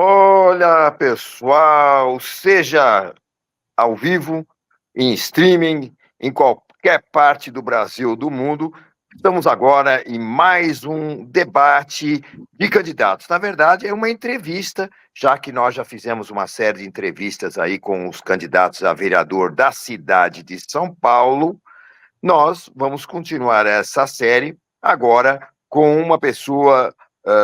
Olha, pessoal, seja ao vivo, em streaming, em qualquer parte do Brasil ou do mundo, estamos agora em mais um debate de candidatos. Na verdade, é uma entrevista, já que nós já fizemos uma série de entrevistas aí com os candidatos a vereador da cidade de São Paulo. Nós vamos continuar essa série agora com uma pessoa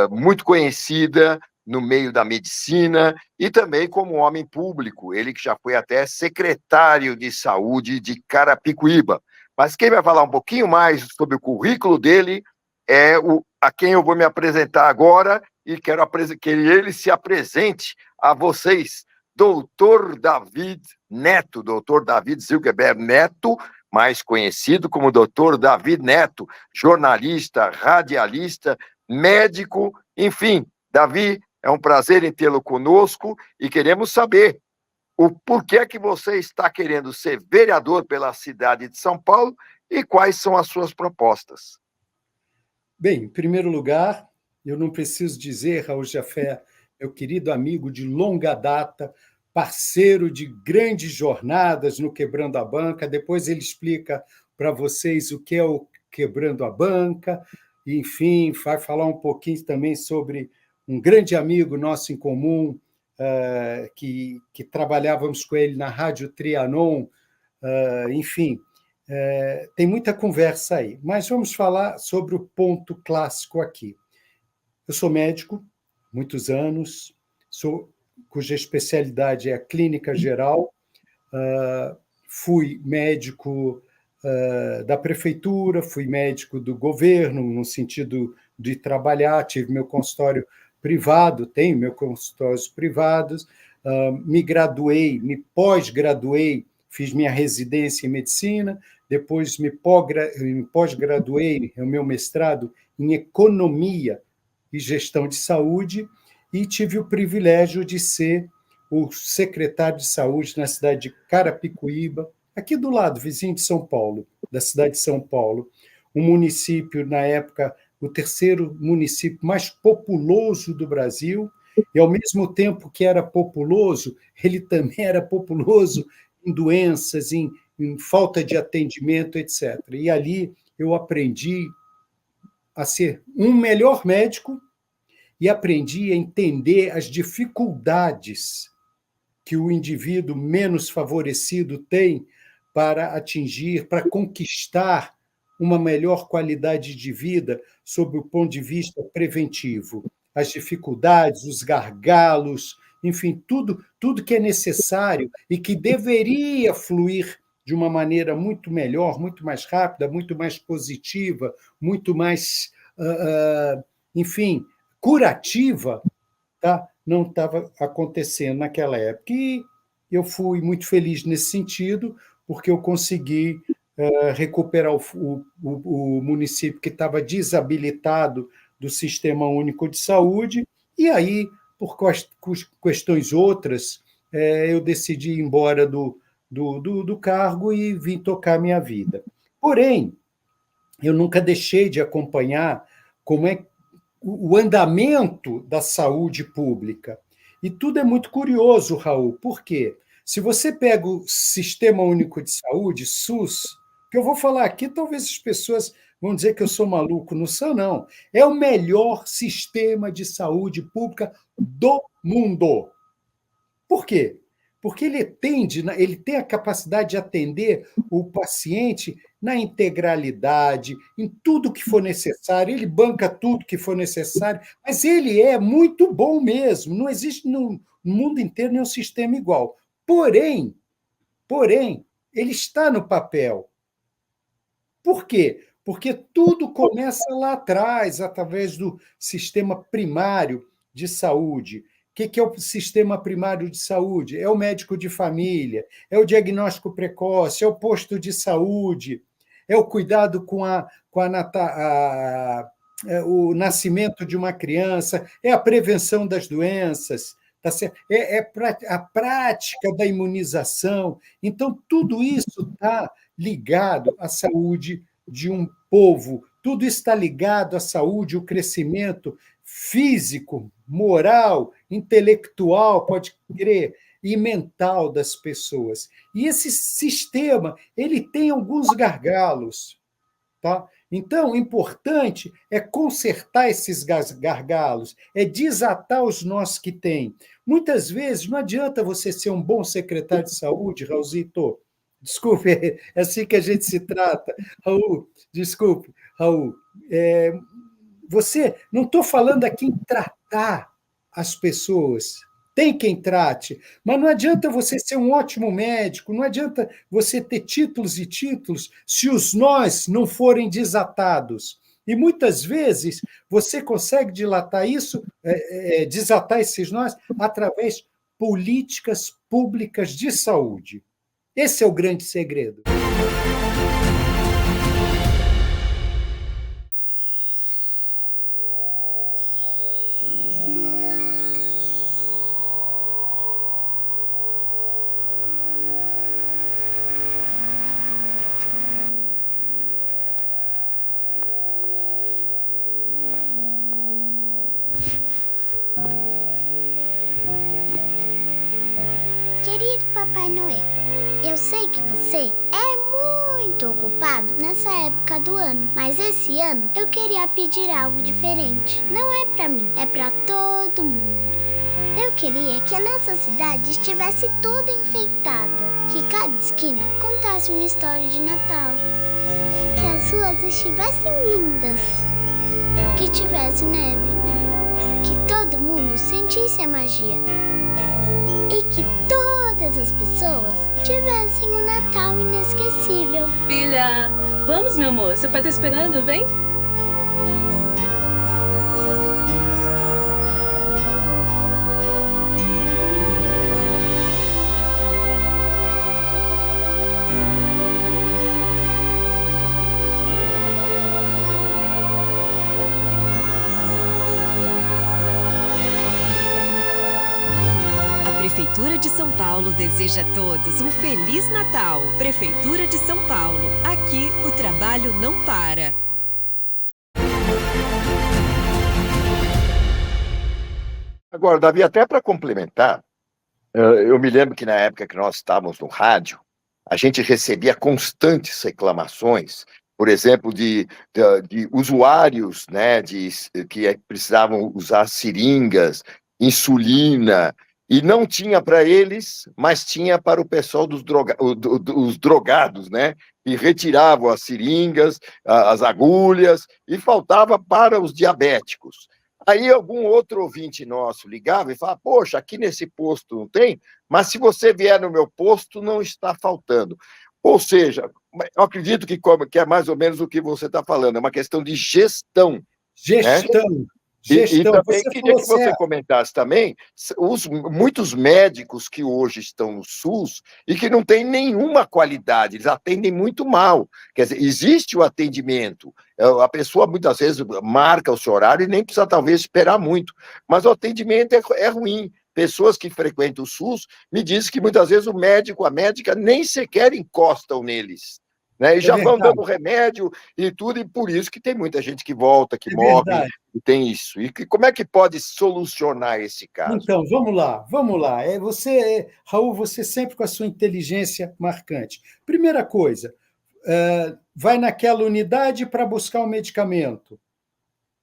muito conhecida no meio da medicina e também como homem público, ele que já foi até secretário de saúde de Carapicuíba. Mas quem vai falar um pouquinho mais sobre o currículo dele é a quem eu vou me apresentar agora e quero que ele se apresente a vocês. Doutor David Zilgeberg Neto, mais conhecido como Dr. David Neto, jornalista, radialista, médico, enfim. Davi, é um prazer em tê-lo conosco e queremos saber o porquê que você está querendo ser vereador pela cidade de São Paulo e quais são as suas propostas. Bem, em primeiro lugar, eu não preciso dizer, Raul Jafé, meu querido amigo de longa data, parceiro de grandes jornadas no Quebrando a Banca. Depois ele explica para vocês o que é o Quebrando a Banca. Enfim, vai falar um pouquinho também sobre um grande amigo nosso em comum, que trabalhávamos com ele na Rádio Trianon. Enfim, tem muita conversa aí, mas vamos falar sobre o ponto clássico aqui. Eu sou médico, muitos anos, cuja especialidade é a clínica geral, fui médico da prefeitura, fui médico do governo, no sentido de trabalhar, tive meu consultório privado, tenho meus consultórios privados, me graduei, me pós-graduei, fiz minha residência em medicina, depois me pós-graduei, o meu mestrado em economia e gestão de saúde, e tive o privilégio de ser o secretário de saúde na cidade de Carapicuíba, aqui do lado, vizinho de São Paulo, da cidade de São Paulo, um município, na época, o terceiro município mais populoso do Brasil, e, ao mesmo tempo que era populoso, ele também era populoso em doenças, em falta de atendimento, etc. E ali eu aprendi a ser um melhor médico e aprendi a entender as dificuldades que o indivíduo menos favorecido tem para atingir, para conquistar uma melhor qualidade de vida sob o ponto de vista preventivo. As dificuldades, os gargalos, enfim, tudo que é necessário e que deveria fluir de uma maneira muito melhor, muito mais rápida, muito mais positiva, muito mais, enfim, curativa, tá? Não estava acontecendo naquela época. E eu fui muito feliz nesse sentido, porque eu consegui recuperar o município que estava desabilitado do Sistema Único de Saúde, e aí, por questões outras, eu decidi ir embora do cargo e vim tocar a minha vida. Porém, eu nunca deixei de acompanhar como é o andamento da saúde pública. E tudo é muito curioso, Raul. Por quê? Se você pega o Sistema Único de Saúde, SUS, que eu vou falar aqui, talvez as pessoas vão dizer que eu sou maluco, não sou, não. É o melhor sistema de saúde pública do mundo. Por quê? Porque ele tem a capacidade de atender o paciente na integralidade, em tudo que for necessário, ele banca tudo que for necessário, mas ele é muito bom mesmo, não existe no mundo inteiro nenhum sistema igual. Porém, ele está no papel. Por quê? Porque tudo começa lá atrás, através do sistema primário de saúde. O que é o sistema primário de saúde? É o médico de família, é o diagnóstico precoce, é o posto de saúde, é o cuidado com o nascimento de uma criança, é a prevenção das doenças, tá certo? A prática da imunização. Então, tudo isso está ligado à saúde de um povo, tudo está ligado à saúde, o crescimento físico, moral, intelectual, pode crer, e mental das pessoas. E esse sistema ele tem alguns gargalos. Tá? Então, o importante é consertar esses gargalos, é desatar os nós que tem. Muitas vezes, não adianta você ser um bom secretário de saúde, Raulzito. Desculpe, é assim que a gente se trata. Raul, desculpe, Raul. Você, não estou falando aqui em tratar as pessoas, tem quem trate, mas não adianta você ser um ótimo médico, não adianta você ter títulos e títulos se os nós não forem desatados. E muitas vezes você consegue dilatar isso, desatar esses nós através de políticas públicas de saúde. Esse é o grande segredo. Querido Papai Noel, eu sei que você é muito ocupado nessa época do ano, mas esse ano eu queria pedir algo diferente. Não é pra mim, é pra todo mundo. Eu queria que a nossa cidade estivesse toda enfeitada, que cada esquina contasse uma história de Natal, que as ruas estivessem lindas, que tivesse neve, que todo mundo sentisse a magia e que todas as pessoas tivessem um Natal inesquecível. Filha, vamos, meu amor. Seu pai tá esperando, vem. A Prefeitura de São Paulo deseja a todos um Feliz Natal. Prefeitura de São Paulo. Aqui o trabalho não para. Agora, Davi, até para complementar, eu me lembro que na época que nós estávamos no rádio, a gente recebia constantes reclamações, por exemplo, de usuários, né, que precisavam usar seringas, insulina, e não tinha para eles, mas tinha para o pessoal dos os drogados, né, e retiravam as seringas, as agulhas, e faltava para os diabéticos. Aí algum outro ouvinte nosso ligava e falava, poxa, aqui nesse posto não tem, mas se você vier no meu posto, não está faltando. Ou seja, eu acredito que é mais ou menos o que você está falando, é uma questão de gestão. Gestão. Né? Gestão. E também queria que você comentasse também muitos médicos que hoje estão no SUS e que não têm nenhuma qualidade, eles atendem muito mal. Quer dizer, existe o atendimento, a pessoa muitas vezes marca o seu horário e nem precisa talvez esperar muito, mas o atendimento é ruim. Pessoas que frequentam o SUS me dizem que muitas vezes o médico, a médica, nem sequer encostam neles. Né? E já vão dando remédio e tudo, e por isso que tem muita gente que volta, que morre, e tem isso. E como é que pode solucionar esse caso? Então, vamos lá. Raul, você sempre com a sua inteligência marcante. Primeira coisa, vai naquela unidade para buscar o medicamento,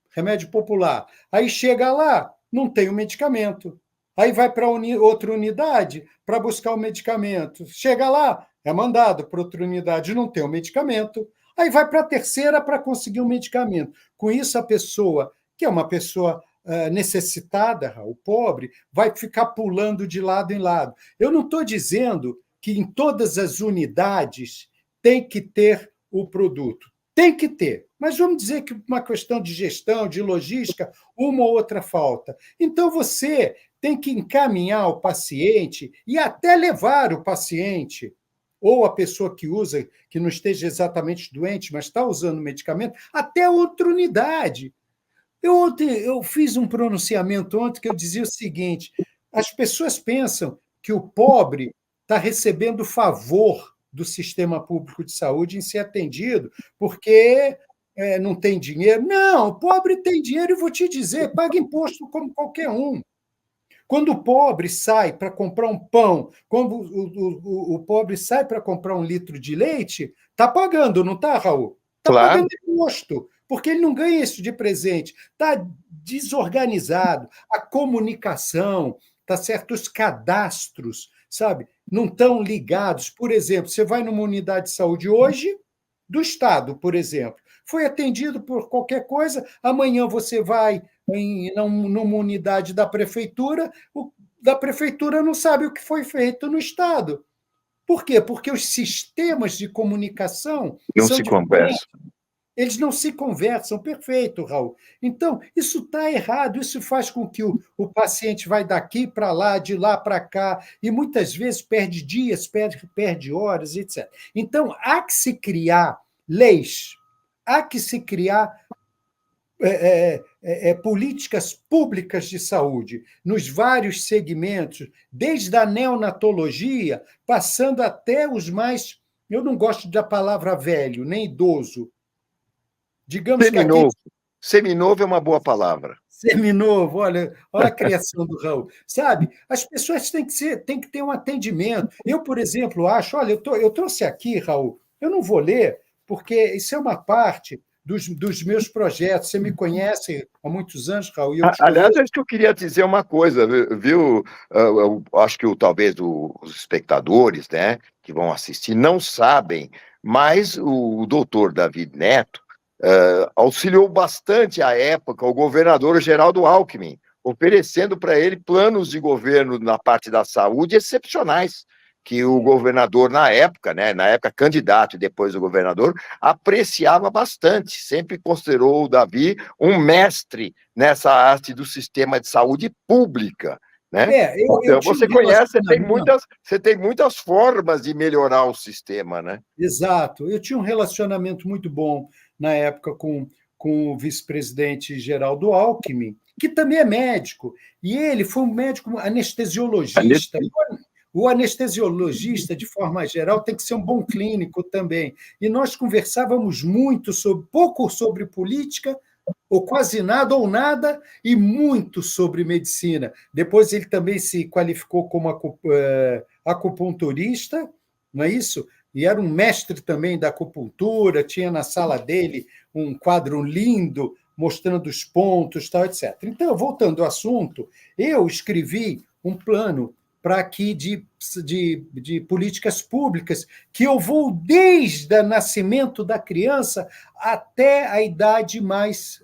remédio popular. Aí chega lá, não tem o medicamento. Aí vai para outra unidade para buscar o medicamento. Chega lá, é mandado para outra unidade, não tem o medicamento. Aí vai para a terceira para conseguir o medicamento. Com isso, a pessoa, que é uma pessoa necessitada, o pobre, vai ficar pulando de lado em lado. Eu não estou dizendo que em todas as unidades tem que ter o produto. Tem que ter, mas vamos dizer que uma questão de gestão, de logística, uma ou outra falta. Então, você tem que encaminhar o paciente e até levar o paciente, ou a pessoa que usa, que não esteja exatamente doente, mas está usando o medicamento, até outra unidade. Eu fiz um pronunciamento ontem que eu dizia o seguinte: as pessoas pensam que o pobre está recebendo favor do sistema público de saúde em ser atendido, porque não tem dinheiro. Não, o pobre tem dinheiro, e vou te dizer, paga imposto como qualquer um. Quando o pobre sai para comprar um pão, quando o pobre sai para comprar um litro de leite, está pagando, não está, Raul? Está Claro. pagando imposto, porque ele não ganha isso de presente. Está desorganizado. A comunicação, tá certo? Os cadastros, sabe? Não estão ligados. Por exemplo, você vai numa unidade de saúde hoje, do Estado, por exemplo, foi atendido por qualquer coisa, amanhã você vai numa unidade da prefeitura, o da prefeitura não sabe o que foi feito no Estado. Por quê? Porque os sistemas de comunicação Não são se diferentes. conversa. Eles não se conversam, perfeito, Raul. Então, isso está errado, isso faz com que o paciente vai daqui para lá, de lá para cá, e muitas vezes perde dias, perde horas, etc. Então, há que se criar leis, há que se criar políticas públicas de saúde nos vários segmentos, desde a neonatologia, passando até os mais. Eu não gosto da palavra velho, nem idoso. Digamos que aquele Seminovo. Seminovo é uma boa palavra. seminovo, olha a criação do Raul. Sabe, as pessoas têm que ter um atendimento. Eu, por exemplo, acho, olha, eu trouxe aqui, Raul, eu não vou ler, porque isso é uma parte dos meus projetos. Você me conhece há muitos anos, Raul, e eu te Aliás, conheço. acho que eu queria dizer uma coisa, viu? Eu acho que talvez os espectadores, né, que vão assistir não sabem, mas o doutor David Neto auxiliou bastante à época o governador Geraldo Alckmin, oferecendo para ele planos de governo na parte da saúde excepcionais, que o governador na época, né, candidato e depois o governador, apreciava bastante, sempre considerou o Davi um mestre nessa arte do sistema de saúde pública, né? Eu Então, tinha você um conhece, relacionamento. você tem muitas formas de melhorar o sistema, né? Exato. Eu tinha um relacionamento muito bom na época com o vice-presidente Geraldo Alckmin, que também é médico. E ele foi um médico anestesiologista. O anestesiologista, de forma geral, tem que ser um bom clínico também. E nós conversávamos muito pouco sobre política, ou quase nada, ou nada, e muito sobre medicina. Depois ele também se qualificou como acupunturista, não é isso? E era um mestre também da acupuntura, tinha na sala dele um quadro lindo, mostrando os pontos, tal, etc. Então, voltando ao assunto, eu escrevi um plano para aqui de políticas públicas, que eu vou desde o nascimento da criança até a idade mais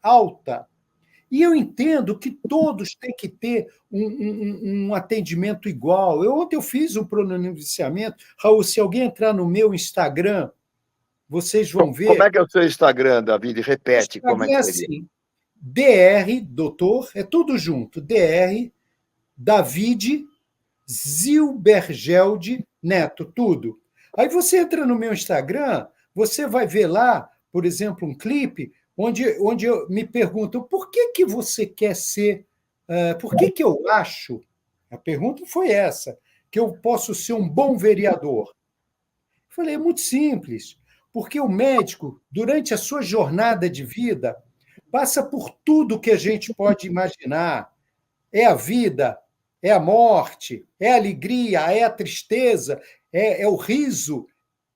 alta. E eu entendo que todos têm que ter um atendimento igual. Ontem eu fiz um pronunciamento. Raul, se alguém entrar no meu Instagram, vocês vão ver. Como é que é o seu Instagram, David? Repete como é que É seria. assim, DR, doutor, é tudo junto, DR, David Zilbergelde Neto, tudo. Aí você entra no meu Instagram, você vai ver lá, por exemplo, um clipe onde me perguntam por que você quer ser, por que eu acho, a pergunta foi essa, que eu posso ser um bom vereador. Eu falei, é muito simples, porque o médico, durante a sua jornada de vida, passa por tudo que a gente pode imaginar. É a vida, é a morte, é a alegria, é a tristeza, é o riso,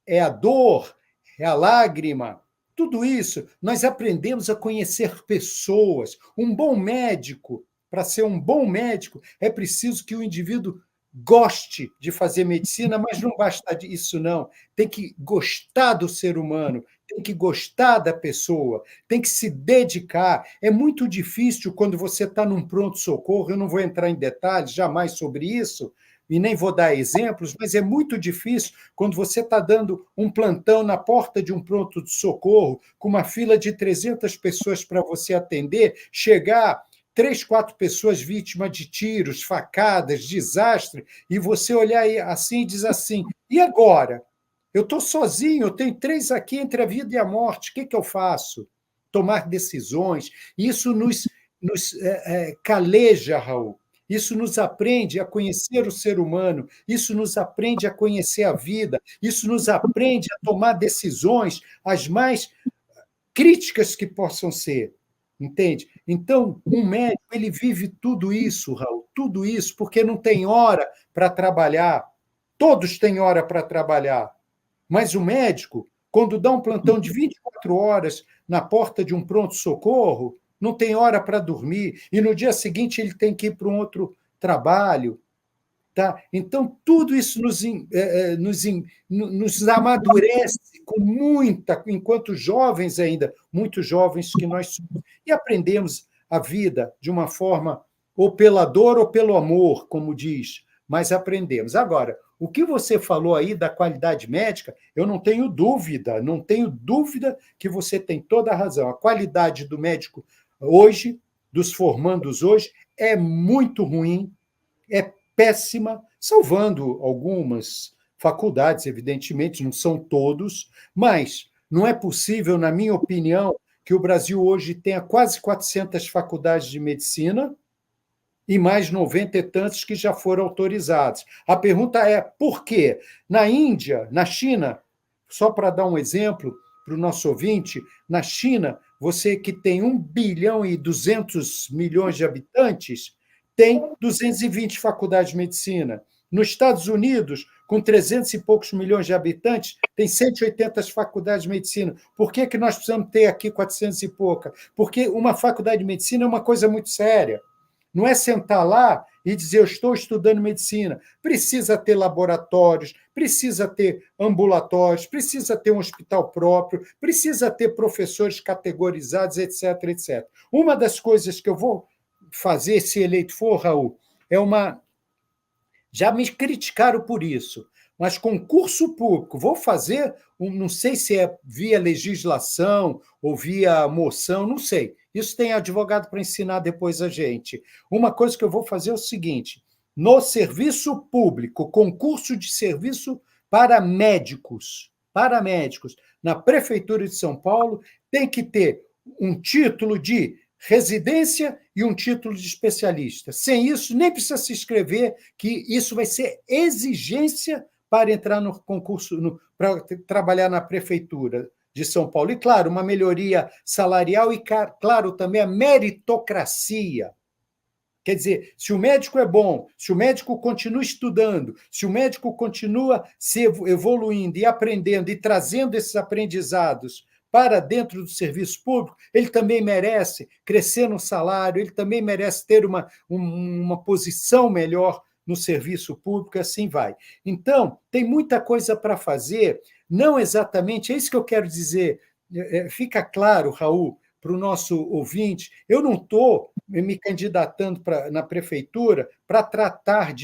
é a dor, é a lágrima. Tudo isso, nós aprendemos a conhecer pessoas. Um bom médico, para ser um bom médico, é preciso que o indivíduo goste de fazer medicina, mas não basta isso, não. Tem que gostar do ser humano, tem que gostar da pessoa, tem que se dedicar. É muito difícil quando você está num pronto-socorro, eu não vou entrar em detalhes jamais sobre isso, e nem vou dar exemplos, mas é muito difícil quando você está dando um plantão na porta de um pronto-socorro, com uma fila de 300 pessoas para você atender, chegar 3, 4 pessoas vítimas de tiros, facadas, desastre, e você olhar assim e dizer assim, e agora? Eu estou sozinho, eu tenho 3 aqui entre a vida e a morte, o que eu faço? Tomar decisões. Isso nos caleja, Raul. Isso nos aprende a conhecer o ser humano, isso nos aprende a conhecer a vida, isso nos aprende a tomar decisões as mais críticas que possam ser, entende? Então, um médico, ele vive tudo isso, Raul, tudo isso, porque não tem hora para trabalhar. Todos têm hora para trabalhar, mas o médico, quando dá um plantão de 24 horas na porta de um pronto-socorro, não tem hora para dormir, e no dia seguinte ele tem que ir para um outro trabalho. Tá? Então, tudo isso nos amadurece com muita, enquanto jovens ainda, muitos jovens que nós somos, e aprendemos a vida de uma forma ou pela dor ou pelo amor, como diz, mas aprendemos. Agora, o que você falou aí da qualidade médica, eu não tenho dúvida que você tem toda a razão. A qualidade do médico hoje, dos formandos hoje, é muito ruim, é péssima, salvando algumas faculdades, evidentemente, não são todos, mas não é possível, na minha opinião, que o Brasil hoje tenha quase 400 faculdades de medicina e mais 90 e tantos que já foram autorizados. A pergunta é por quê? Na Índia, na China, só para dar um exemplo para o nosso ouvinte, na China, você que tem 1 bilhão e 200 milhões de habitantes, tem 220 faculdades de medicina. Nos Estados Unidos, com 300 e poucos milhões de habitantes, tem 180 faculdades de medicina. Por que nós precisamos ter aqui 400 e pouca? Porque uma faculdade de medicina é uma coisa muito séria. Não é sentar lá e dizer, eu estou estudando medicina. Precisa ter laboratórios, precisa ter ambulatórios, precisa ter um hospital próprio, precisa ter professores categorizados, etc, etc. Uma das coisas que eu vou fazer, se eleito for, Raul, é uma... Já me criticaram por isso, mas concurso público, vou fazer, não sei se é via legislação ou via moção, não sei. Isso tem advogado para ensinar depois a gente. Uma coisa que eu vou fazer é o seguinte, no serviço público, concurso de serviço para médicos, na Prefeitura de São Paulo, tem que ter um título de residência e um título de especialista. Sem isso, nem precisa se inscrever, que isso vai ser exigência para entrar no concurso, para trabalhar na Prefeitura de São Paulo. E, claro, uma melhoria salarial e, claro, também a meritocracia. Quer dizer, se o médico é bom, se o médico continua estudando, se o médico continua se evoluindo e aprendendo e trazendo esses aprendizados para dentro do serviço público, ele também merece crescer no salário, ele também merece ter uma posição melhor no serviço público, e assim vai. Então, tem muita coisa para fazer, não exatamente, é isso que eu quero dizer, fica claro, Raul, para o nosso ouvinte, eu não estou me candidatando na prefeitura para tratar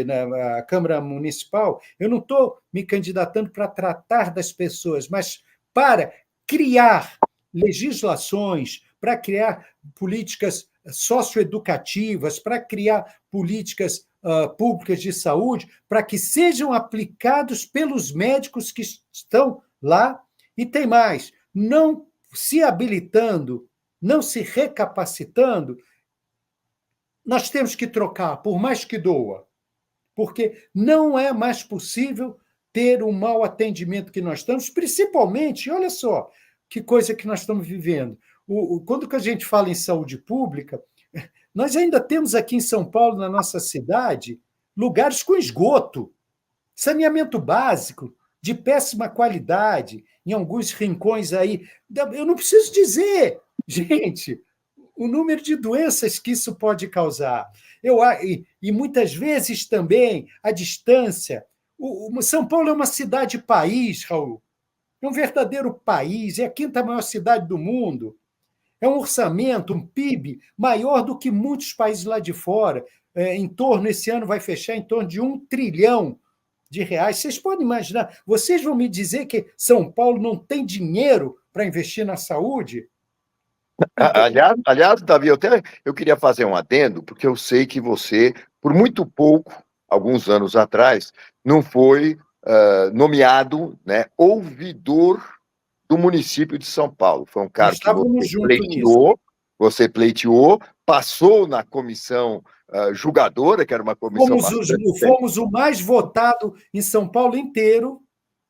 na Câmara Municipal, eu não estou me candidatando para tratar das pessoas, mas para criar legislações, para criar políticas socioeducativas, para criar políticas públicas de saúde, para que sejam aplicados pelos médicos que estão lá. E tem mais, não se habilitando, não se recapacitando, nós temos que trocar, por mais que doa, porque não é mais possível ter o mau atendimento que nós estamos, principalmente, olha só, que coisa que nós estamos vivendo. Quando a gente fala em saúde pública, nós ainda temos aqui em São Paulo, na nossa cidade, lugares com esgoto, saneamento básico, de péssima qualidade, em alguns rincões aí. Eu não preciso dizer, gente, o número de doenças que isso pode causar. E muitas vezes também a distância. São Paulo é uma cidade-país, Raul. É um verdadeiro país, é a 5ª maior cidade do mundo. É um orçamento, um PIB maior do que muitos países lá de fora. Esse ano vai fechar em torno de R$1 trilhão. Vocês podem imaginar, vocês vão me dizer que São Paulo não tem dinheiro para investir na saúde? Aliás, Davi, eu queria fazer um adendo, porque eu sei que você, por muito pouco, alguns anos atrás, não foi nomeado, né, ouvidor do município de São Paulo. Foi um cargo que você pleiteou, passou na comissão julgadora, que era uma comissão... Fomos o mais votado em São Paulo inteiro,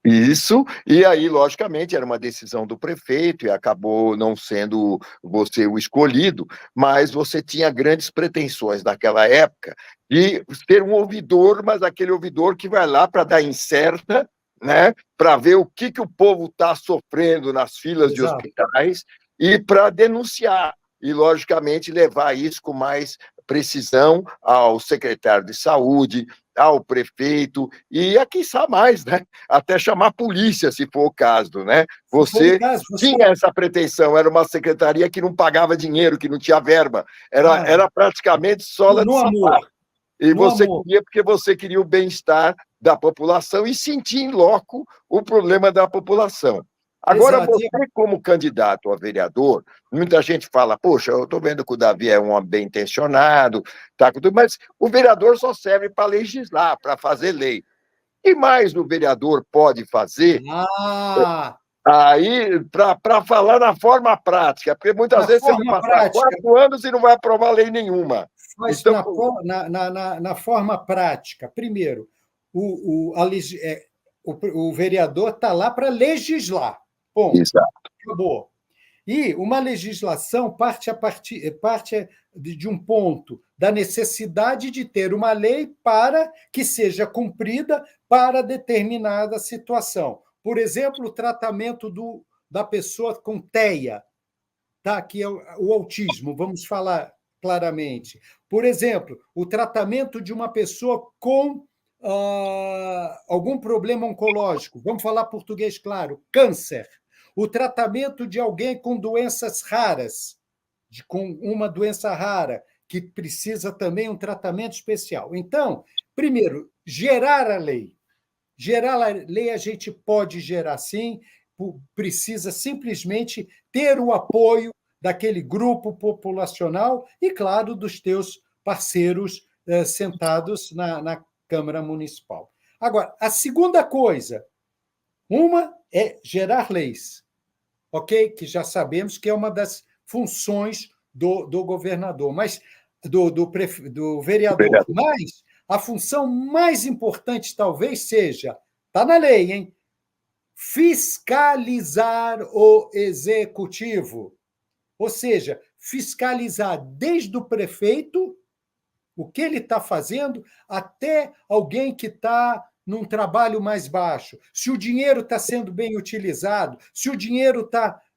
Isso, e aí, logicamente, era uma decisão do prefeito e acabou não sendo você o escolhido, mas você tinha grandes pretensões naquela época de ser um ouvidor, mas aquele ouvidor que vai lá para dar incerta, né, para ver o que o povo está sofrendo nas filas de Exato. hospitais e para denunciar, e, logicamente, levar isso com mais precisão ao secretário de saúde, ao prefeito, e a quiçá mais, né? Até chamar a polícia, se for o caso, né? Se for o Você caso, você... tinha essa pretensão, era uma secretaria que não pagava dinheiro, que não tinha verba, era praticamente sola de no sapato. amor, E no você amor. queria porque você queria o bem-estar da população e sentir em loco o problema da população. Agora, Exato. você, como candidato a vereador, muita gente fala, poxa, eu estou vendo que o Davi é um homem bem intencionado, tá, mas o vereador só serve para legislar, para fazer lei. O que mais o vereador pode fazer Ah, aí para falar na forma prática? Porque muitas na vezes você vai forma passar prática, 4 anos e não vai aprovar lei nenhuma. faz Então, na forma prática. Primeiro, o vereador está lá para legislar. Ponto. exato. Acabou. E uma legislação parte de um ponto da necessidade de ter uma lei para que seja cumprida para determinada situação. Por exemplo, o tratamento da pessoa com TEA, tá? Que é o autismo, vamos falar claramente. Por exemplo, o tratamento de uma pessoa com algum problema oncológico, vamos falar português claro, câncer. O tratamento de alguém com doenças raras, com uma doença rara, que precisa também um tratamento especial. Então, primeiro, gerar a lei. Gerar a lei a gente pode gerar sim, precisa simplesmente ter o apoio daquele grupo populacional e, claro, dos teus parceiros sentados na Câmara Municipal. Agora, a segunda coisa, uma é gerar leis, ok? Que já sabemos que é uma das funções do governador, mas do vereador. Mas a função mais importante talvez seja, está na lei, hein? Fiscalizar o executivo. Ou seja, fiscalizar desde o prefeito o que ele está fazendo até alguém que está num trabalho mais baixo. Se o dinheiro está sendo bem utilizado, se o dinheiro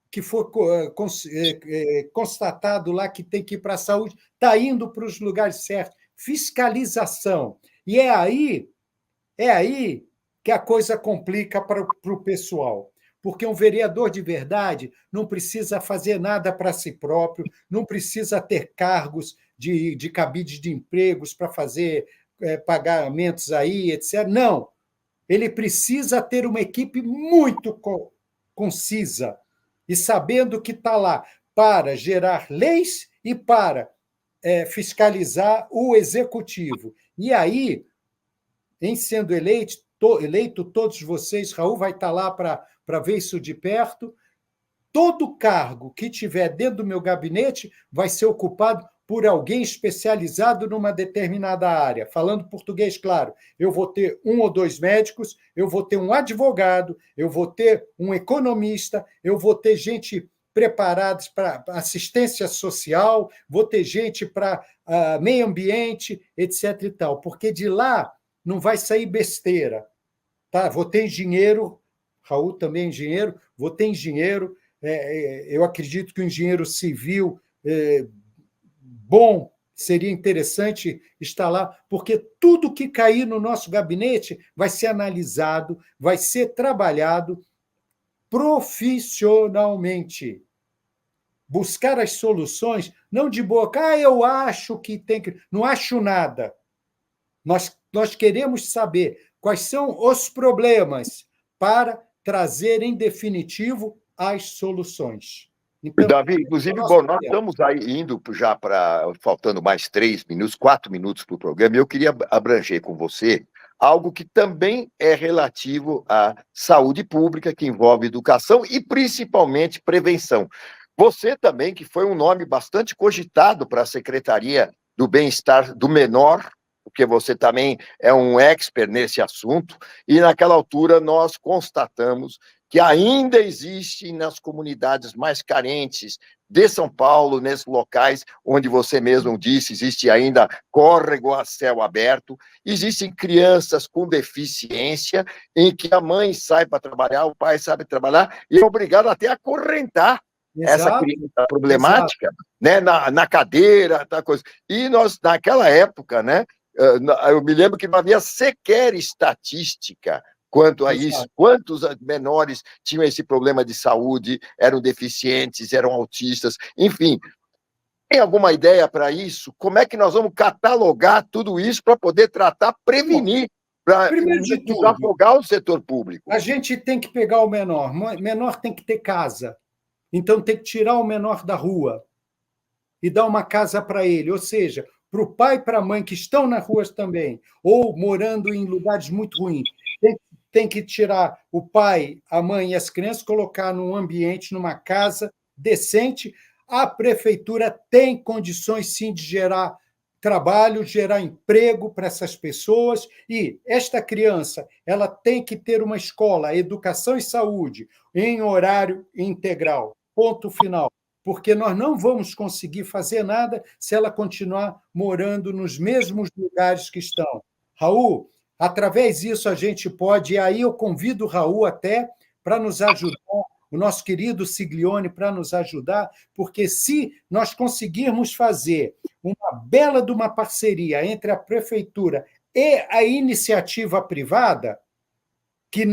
que for constatado lá que tem que ir para a saúde, está indo para os lugares certos. Fiscalização. E é aí que a coisa complica para o pessoal. Porque um vereador de verdade não precisa fazer nada para si próprio, não precisa ter cargos de cabide de empregos para fazer pagamentos aí, etc. Não. Ele precisa ter uma equipe muito concisa e sabendo que está lá para gerar leis e para fiscalizar o executivo. E aí, em sendo eleito, todos vocês, Raul vai estar lá para ver isso de perto, todo cargo que tiver dentro do meu gabinete vai ser ocupado por alguém especializado numa determinada área. Falando português, claro, eu vou ter 1 ou 2 médicos, eu vou ter um advogado, eu vou ter um economista, eu vou ter gente preparada para assistência social, vou ter gente para meio ambiente, etc. e tal, porque de lá não vai sair besteira. Tá? Vou ter engenheiro, Raul também é engenheiro, vou ter engenheiro, eu acredito que o engenheiro civil bom, seria interessante estar lá, porque tudo que cair no nosso gabinete vai ser analisado, vai ser trabalhado profissionalmente. Buscar as soluções, não de boca, eu acho que tem que... Não acho nada. Nós queremos saber quais são os problemas para trazer, em definitivo, as soluções. Então, Davi, inclusive, bom, nós estamos aí indo já para, faltando mais 3 minutos, 4 minutos para o programa, e eu queria abranger com você algo que também é relativo à saúde pública, que envolve educação e, principalmente, prevenção. Você também, que foi um nome bastante cogitado para a Secretaria do Bem-Estar do Menor, porque você também é um expert nesse assunto, e naquela altura nós constatamos que ainda existe nas comunidades mais carentes de São Paulo, nesses locais onde você mesmo disse, existe ainda córrego a céu aberto, existem crianças com deficiência, em que a mãe sai para trabalhar, o pai sabe trabalhar, e é obrigado até a acorrentar essa Exato, criança problemática, né, na cadeira, tal coisa. E nós, naquela época, né, eu me lembro que não havia sequer estatística quanto a isso. Quantos menores tinham esse problema de saúde, eram deficientes, eram autistas, enfim. Tem alguma ideia para isso? Como é que nós vamos catalogar tudo isso para poder tratar, prevenir, para desafogar o setor público? A gente tem que pegar o menor. O menor tem que ter casa. Então, tem que tirar o menor da rua e dar uma casa para ele. Ou seja, para o pai e para a mãe que estão nas ruas também, ou morando em lugares muito ruins, tem que tirar o pai, a mãe e as crianças, colocar num ambiente, numa casa decente. A prefeitura tem condições, sim, de gerar trabalho, gerar emprego para essas pessoas, e esta criança ela tem que ter uma escola, educação e saúde, em horário integral, ponto final, porque nós não vamos conseguir fazer nada se ela continuar morando nos mesmos lugares que estão. Raul, através disso a gente pode, e aí eu convido o Raul até para nos ajudar, o nosso querido Siglione para nos ajudar, porque se nós conseguirmos fazer uma bela de uma parceria entre a prefeitura e a iniciativa privada, que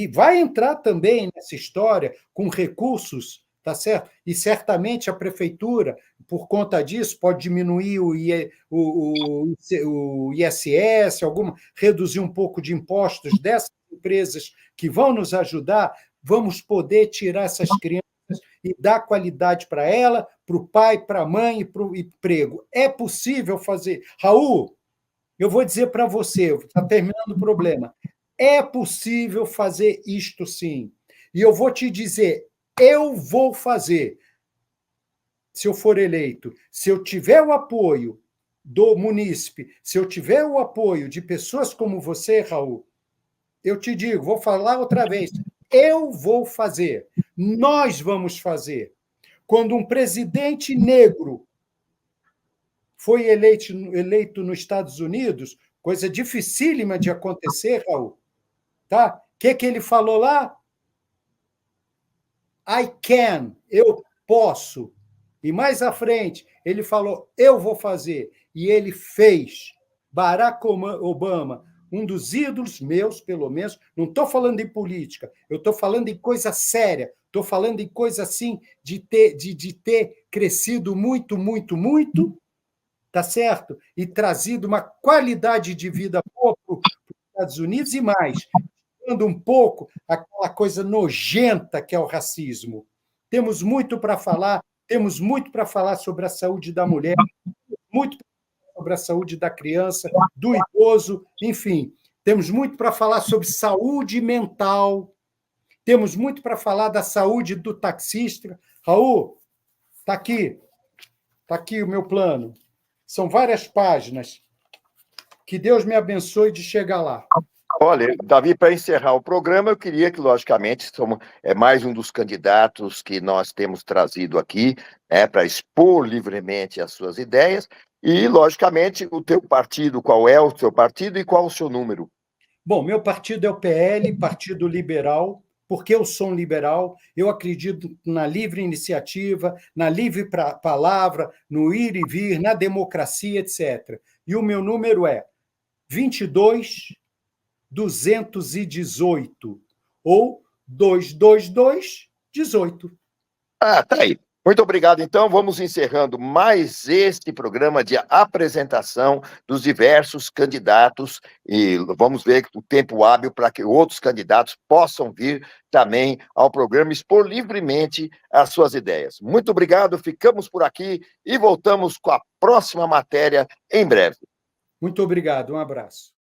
vai entrar também nessa história com recursos, tá certo? E certamente a prefeitura, por conta disso, pode diminuir o ISS, reduzir um pouco de impostos dessas empresas que vão nos ajudar, vamos poder tirar essas crianças e dar qualidade para ela, para o pai, para a mãe e para o emprego. É possível fazer. Raul, eu vou dizer para você, está terminando o problema, é possível fazer isto sim. E eu vou te dizer, eu vou fazer, se eu for eleito, se eu tiver o apoio do munícipe, se eu tiver o apoio de pessoas como você, Raul, eu te digo, vou falar outra vez, eu vou fazer, nós vamos fazer. Quando um presidente negro foi eleito nos Estados Unidos, coisa dificílima de acontecer, Raul, tá? O que ele falou lá? I can, eu posso. E mais à frente, ele falou, eu vou fazer. E ele fez. Barack Obama, um dos ídolos meus, pelo menos, não estou falando em política, eu estou falando em coisa séria, estou falando em coisa assim de ter crescido muito, muito, muito, tá certo? E trazido uma qualidade de vida boa para os Estados Unidos e mais, tirando um pouco aquela coisa nojenta que é o racismo. Temos muito para falar, temos muito para falar sobre a saúde da mulher, muito sobre a saúde da criança, do idoso, enfim. Temos muito para falar sobre saúde mental, temos muito para falar da saúde do taxista. Raul, está aqui o meu plano. São várias páginas. Que Deus me abençoe de chegar lá. Olha, Davi, para encerrar o programa, eu queria que, logicamente, é mais um dos candidatos que nós temos trazido aqui, para expor livremente as suas ideias, e, logicamente, o teu partido, qual é o seu partido e qual o seu número? Bom, meu partido é o PL, Partido Liberal, porque eu sou um liberal, eu acredito na livre iniciativa, na livre palavra, no ir e vir, na democracia, etc. E o meu número é 22.218, ou 222-18. Ah, tá aí. Muito obrigado. Então, vamos encerrando mais este programa de apresentação dos diversos candidatos e vamos ver o tempo hábil para que outros candidatos possam vir também ao programa expor livremente as suas ideias. Muito obrigado, ficamos por aqui e voltamos com a próxima matéria em breve. Muito obrigado, um abraço.